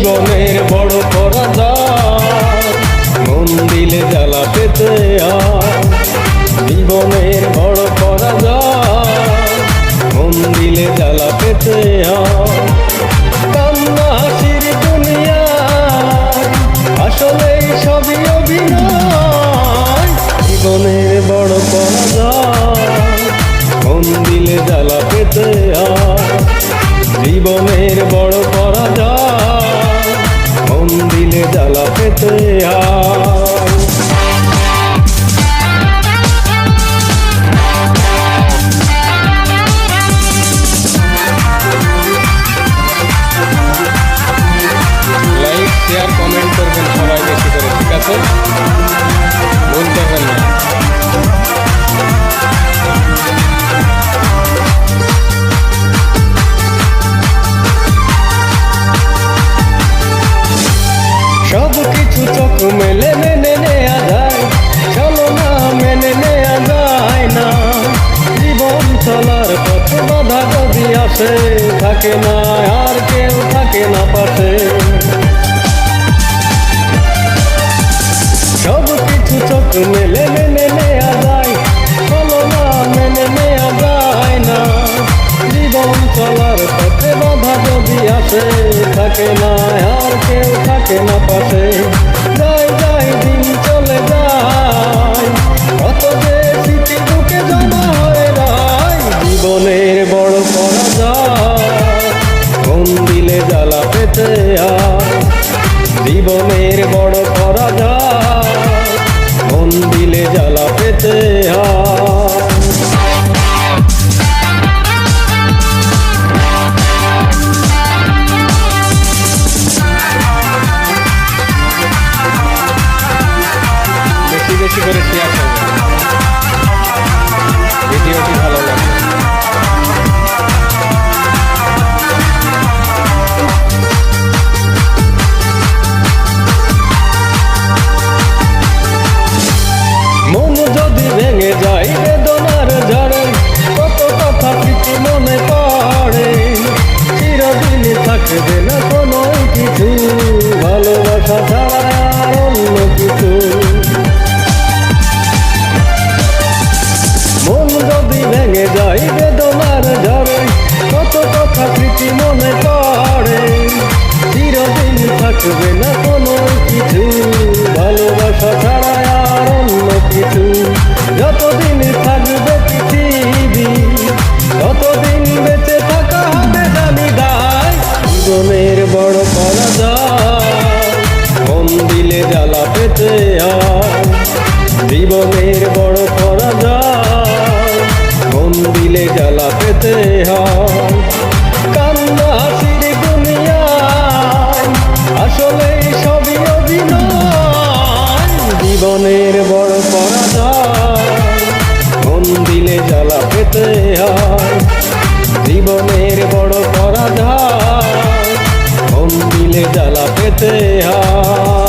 জীবনের বড় পরাজয়, মন দিলে জ্বালা পেতে হয়। জীবনের বড় পরাজয়, মন দিলে জ্বালা পেতে হয়। কান্না হাসির দুনিয়ায় আসলে সবই অভিনয়। জীবনের বড় পরাজয়, মন দিলে জ্বালা পেতে হয়। জীবনের বড় পরাজয়, মন দিলে জ্বালা পেতে হয়। লাইক শেয়ার কমেন্ট করবেন সবাই বেশি করে, ঠিক আছে? ভুল করবেন না। সব কিছু চোখ মেলে মেনে নেয়া যায়, চলো না মেনে নেয়া যায় না। জীবন চলার পথ বাধা যদি আসে, থাকে না আর কেউ থাকে না পাশে। সব কিছু চোখ মেলে মেনে নেয়া যায়, চলো না মেনে নেয়া যায় না। জীবন চলার পথে বাধা যদি আসে, থাকে না আর কেউ থাকে না পাশে। যায় যায় দিন চলে যায়, কত যে স্মৃতি বুকে জমা হয়ে যায়। জীবনের বড় পরাজয়, মন দিলে জ্বালা পেতে হয়। জীবনের বড় পরাজয়, মন দিলে জ্বালা পেতে হয়। বেশি বেশি করে শেয়ার করবেন, ভিডিওটি ভালো লাগবে। মন যদি ভেঙে যায় বেদনার ঝড়ে, কত কথা স্মৃতি মনে পড়ে। চিরদিন থাকবে না কোনো কিছু, ভালোবাসা ছাড়া আর অন্য কিছু। মন যদি ভেঙে যায় বেদনার ঝড়ে, কত কথা স্মৃতি মনে পড়ে। চিরদিন থাকবে না কোনো কিছু, ভালোবাসা ছাড়া আর অন্য কিছু। যতদিন থাকবে পৃথিবী, ততদিন বেঁচে থাকা হবে জানি দায়। জীবনের বড় পরাজয়, মন দিলে জ্বালা পেতে হয়। জীবনের বড় পরাজয়, মন দিলে জ্বালা পেতে হয়। কান্না হাসির দুনিয়ায় আসলে সবই অভিনয়। জীবনের বড় পরাজয়, মন দিলে জ্বালা পেতে হয়। জীবনের বড় পরাজয়, মন দিলে জ্বালা পেতে হয়।